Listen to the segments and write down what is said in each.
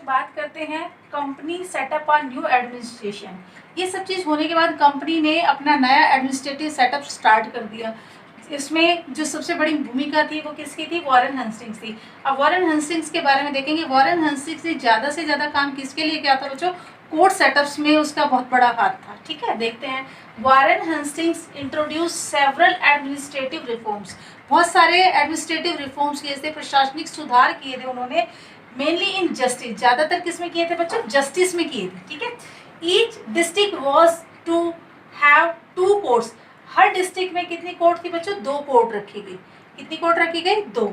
बात करते हैं कंपनी सेटअप और न्यू एडमिनिस्ट्रेशन। ये सब चीज़ होने के बाद कंपनी ने अपना नया एडमिनिस्ट्रेटिव सेटअप स्टार्ट कर दिया। इसमें जो सबसे बड़ी भूमिका थी वो किसकी थी? वॉरेन हेस्टिंग्स थी। अब वॉरेन हेस्टिंग्स के बारे में देखेंगे। वॉरेन हेस्टिंग्स ने ज़्यादा से ज़्यादा काम किसके लिए किया था बच्चों? कोर्ट सेटअप्स में उसका बहुत बड़ा हाथ था। ठीक है, देखते हैं। Warren Hastings introduce several administrative reforms. बहुत सारे एडमिनिस्ट्रेटिव रिफॉर्म्स किए थे, प्रशासनिक सुधार किए थे उन्होंने, मेनली इन जस्टिस। ज़्यादातर किस में किए थे बच्चों? जस्टिस में किए थे। ठीक है। Each district was to have 2 courts. हर डिस्ट्रिक्ट में कितनी कोर्ट थी बच्चों? 2 कोर्ट रखी गई। कितनी कोर्ट रखी गई? 2।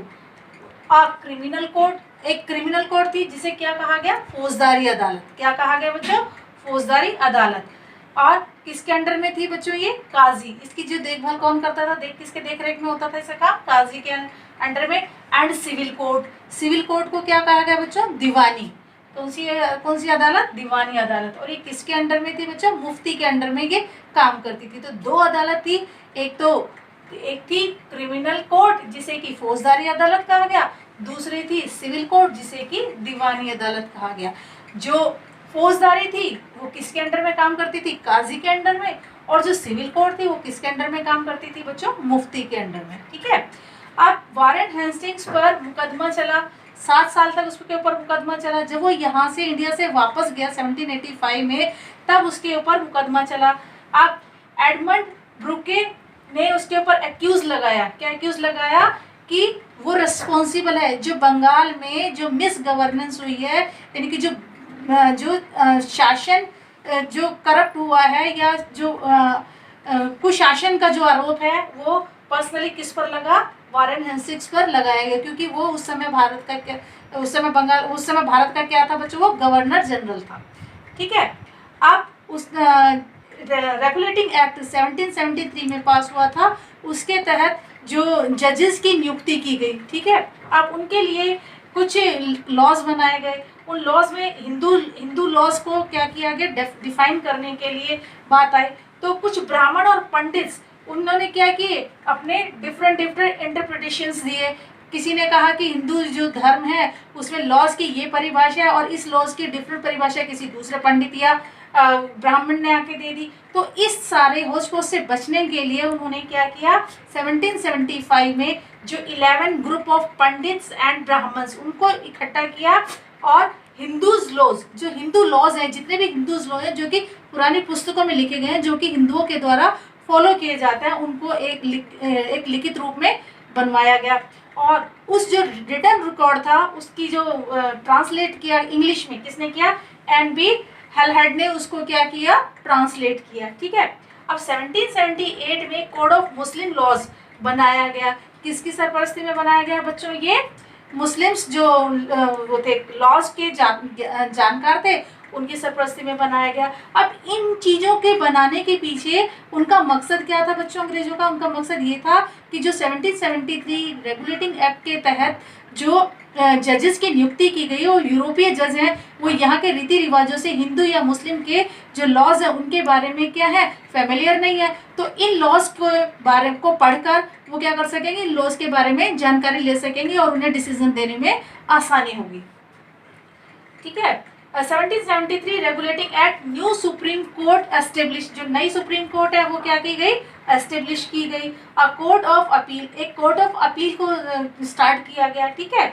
क्रिमिनल कोर्ट, एक क्रिमिनल कोर्ट थी जिसे क्या कहा गया? फौजदारी अदालत। क्या कहा गया बच्चों? फौजदारी अदालत। और किसके अंडर में थी बच्चों? ये काजी। इसकी जो देखभाल कौन करता था? किसके देखरेख में होता था इसका काम? काजी के अंडर में। And civil court. Civil court को क्या कहा गया बच्चों? दीवानी। कौन सी अदालत? दीवानी अदालत। और ये किसके अंडर में थी बच्चों? मुफ्ती के अंडर में ये काम करती थी। तो 2 अदालत थी। एक थी क्रिमिनल कोर्ट जिसे कि फौजदारी अदालत कहा गया, दूसरी थी सिविल कोर्ट जिसे कि दीवानी अदालत कहा गया। जो फौजदारी थी वो किसके अंडर में काम करती थी? काजी के अंडर में। और जो सिविल कोर्ट थी वो किसके अंडर में काम करती थी बच्चों? मुफ्ती के अंडर में। ठीक है। अब वॉरेन हेस्टिंग्स पर मुकदमा चला। 7 साल तक उसके ऊपर मुकदमा चला। जब वो यहाँ से इंडिया से वापस गया 1785 में, तब उसके ऊपर मुकदमा चला। अब एडमंड ब्रुके ने उसके ऊपर एक्यूज लगाया। क्या एक्यूज लगाया? कि वो रिस्पॉन्सिबल है जो बंगाल में जो मिस गवर्नेंस हुई है, यानी कि जो शासन जो करप्ट हुआ है या जो कुशासन का जो आरोप है वो पर्सनली किस पर लगा? वॉरेन हेस्टिंग्स पर लगाया गया, क्योंकि वो उस समय भारत का क्या था बच्चों? वो गवर्नर जनरल था। ठीक है। अब उस रेगुलेटिंग एक्ट 1773 में पास हुआ था। उसके तहत जो जजेस की नियुक्ति की गई। ठीक है। अब उनके लिए कुछ लॉज बनाए गए। उन लॉज में हिंदू लॉज को क्या किया गया? डिफाइन करने के लिए बात आई। तो कुछ ब्राह्मण और पंडित उन्होंने क्या किए? अपने डिफरेंट इंटरप्रिटेशंस दिए। किसी ने कहा कि हिंदू जो धर्म है उसमें लॉज की ये परिभाषा है और इस लॉज की डिफरेंट परिभाषा किसी दूसरे पंडित या ब्राह्मण ने आके दे दी। तो इस सारे होच पोच से बचने के लिए उन्होंने क्या किया? 1775 में जो 11 group of pandits and Brahmins उनको इकट्ठा किया और हिंदूज लॉज, जो हिंदू लॉज हैं, जितने भी हिंदूज लॉज हैं जो कि पुरानी पुस्तकों में लिखे गए हैं, जो कि हिंदुओं के द्वारा फॉलो किए जाते हैं, उनको एक लिखित रूप में बनवाया गया। और उस जो रिटन रिकॉर्ड था उसकी जो ट्रांसलेट किया इंग्लिश में किसने किया? एन.बी. हेलहेड ने उसको क्या किया? ट्रांसलेट किया। ठीक है। अब 1778 में कोड ऑफ मुस्लिम लॉज बनाया गया। किसकी सरपरस्ती में बनाया गया बच्चों? ये मुस्लिम्स जो वो थे लॉज के जानकार थे, उनकी सरपरस्ती में बनाया गया। अब इन चीज़ों के बनाने के पीछे उनका मकसद क्या था बच्चों? अंग्रेजों का उनका मकसद ये था कि जो 1773 रेगुलेटिंग एक्ट के तहत जो जजेस की नियुक्ति की गई, वो यूरोपीय जज हैं, वो यहाँ के रीति रिवाजों से हिंदू या मुस्लिम के जो लॉज हैं उनके बारे में क्या है? फेमिलियर नहीं है। तो इन लॉज को पढ़कर वो क्या कर सकेंगे? इन लॉज के बारे में जानकारी ले सकेंगे और उन्हें डिसीजन देने में आसानी होगी। ठीक है। 1773 regulating act, new supreme court establish. जो नई सुप्रीम कोर्ट है वो क्या की गई? एस्टेब्लिश की गई। कोर्ट ऑफ अपील, एक कोर्ट ऑफ अपील को स्टार्ट किया गया। ठीक है।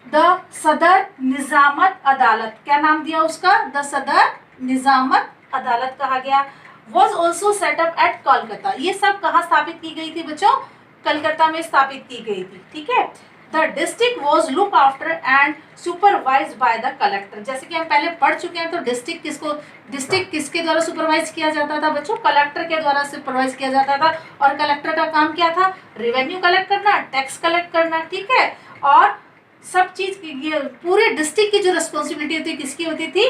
द सदर निजामत अदालत, क्या नाम दिया उसका? द सदर निजामत अदालत कहा गया। Was also setup at Kolkata. ये सब कहाँ स्थापित की गई थी बच्चों? कलकत्ता में स्थापित की गई थी। ठीक है। The district was look after and supervise by the collector. जैसे कि हम पहले पढ़ चुके हैं, तो डिस्ट्रिक्ट किसके द्वारा सुपरवाइज किया जाता था बच्चों? कलेक्टर के द्वारा सुपरवाइज किया जाता था। और कलेक्टर का काम क्या था? रेवेन्यू कलेक्ट करना, टैक्स कलेक्ट करना। ठीक है। और सब चीज ये पूरे डिस्ट्रिक्ट की जो रिस्पॉन्सिबिलिटी होती किसकी होती थी?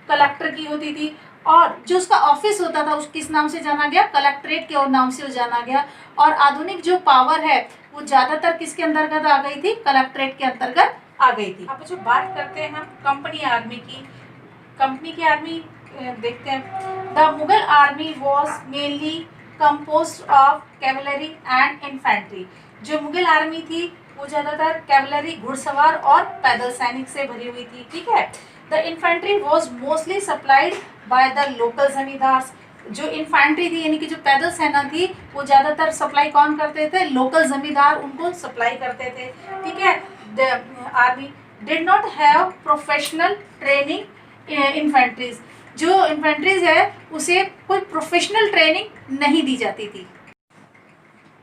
कलेक्टर की होती थी। और जो उसका ऑफिस होता था उस किस नाम से जाना गया? कलेक्ट्रेट के नाम से जाना गया। और आधुनिक जो पावर है वो ज्यादातर किसके अंतर्गत आ गई थी? कलेक्ट्रेट के अंतर्गत आ गई थी। अब जो बात करते हैं हम कंपनी आर्मी की। कंपनी की आर्मी देखते हैं। The Mughal army was mainly composed of cavalry and infantry. जो मुगल आर्मी थी वो ज़्यादातर कैवलरी घुड़सवार और पैदल सैनिक से भरी हुई थी, ठीक है। The infantry was mostly supplied by the local जमींदार। जो इन्फेंट्री थी यानी कि जो पैदल सेना थी वो ज़्यादातर सप्लाई कौन करते थे, लोकल जमींदार उनको सप्लाई करते थे, ठीक है। The army did not have professional training infantries. जो इन्फेंट्रीज है उसे कोई प्रोफेशनल ट्रेनिंग नहीं दी जाती थी।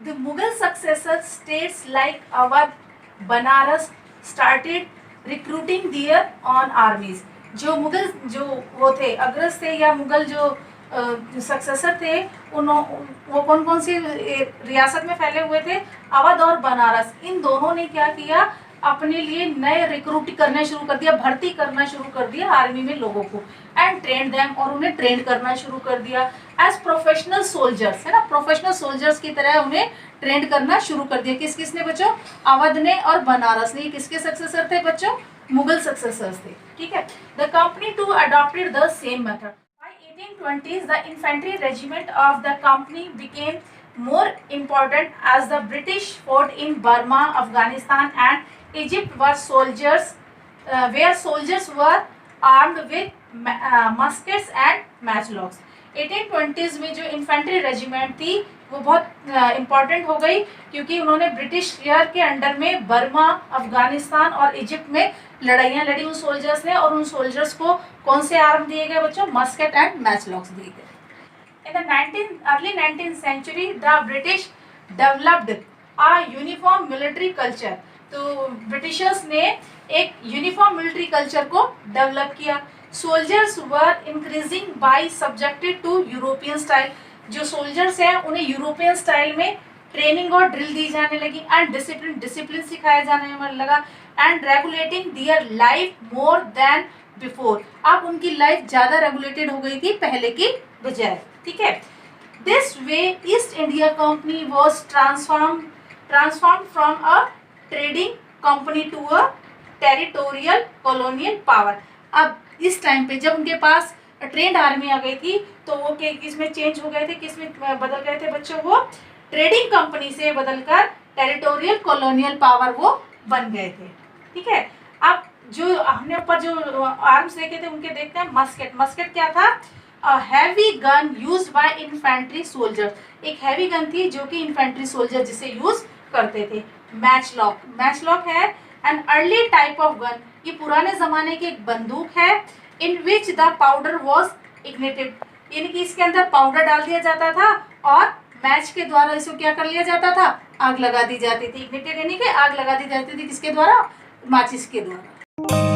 The Mughal successor states like Awadh, Banaras started recruiting their own armies. जो मुगल जो वो थे अग्रज थे या मुगल जो सक्सेसर थे वो कौन कौन सी रियासत में फैले हुए थे, अवध और बनारस। इन दोनों ने क्या किया, अपने लिए नए रिक्रूट करना शुरू कर दिया, भर्ती करना शुरू कर दिया आर्मी में लोगों को, एंड ट्रेन देम, और उन्हें ट्रेन करना शुरू कर दिया एज प्रोफेशनल सोल्जर्स, है ना। प्रोफेशनल सोल्जर्स की तरह उन्हें ट्रेन करना शुरू कर दिया। किस किसने बच्चों, अवध ने और बनारस ने। किसके सक्सेसर थे बच्चों, मुगल सक्सेसर्स थे, ठीक है। The company too adopted the same method. By 1820s, the infantry regiment of the company became more important as the British fought in Burma, Afghanistan, and Egypt, where soldiers were armed with muskets and matchlocks. 1820s में जो infantry regiment थी वो बहुत important हो गई क्योंकि उन्होंने British के अंडर में बर्मा, अफगानिस्तान और इजिप्ट में लड़ाइयाँ लड़ी उन सोल्जर्स ने, और उन सोल्जर्स को कौन से आर्म दिए गए बच्चों, मस्केट एंड मैचलॉक्स दिए गए। In the early 19th century the British developed a uniform military culture. तो ब्रिटिशर्स ने एक यूनिफॉर्म मिलिट्री कल्चर को डेवलप किया। Soldiers were increasing by subjected to European style. जो सोल्जर्स हैं उन्हें यूरोपियन स्टाइल में ट्रेनिंग और ड्रिल दी जाने लगी, एंड डिसिप्लिन सिखाया जाने लगा, and regulating their life more than before. अब उनकी लाइफ ज़्यादा रेगुलेटेड हो गई थी पहले की बजाय, ठीक है। This way East India Company was transform from a trading company to a territorial colonial power. अब इस टाइम पे जब उनके पास ट्रेंड आर्मी आ गई थी तो वो किसमें चेंज हो गए थे, किसमें बदल गए थे बच्चों, वो ट्रेडिंग कंपनी से बदलकर टेरिटोरियल कॉलोनियल पावर वो बन गए थे, ठीक है। अब जो हमने ऊपर जो आर्म्स देखे थे उनके देखते हैं। मस्केट, मस्केट क्या था, heavy gun used by infantry soldier. एक हैवी गन थी जो कि इन्फेंट्री सोल्जर जिसे यूज करते थे। मैचलॉक, मैचलॉक है an early type of gun. ये पुराने जमाने की एक बंदूक है। इन which the powder was ignited, यानी कि इसके अंदर पाउडर डाल दिया जाता था और मैच के द्वारा इसको क्या कर लिया जाता था, आग लगा दी जाती थी। इग्निटेड यानी कि आग लगा दी जाती थी, किसके द्वारा, माचिस के द्वारा।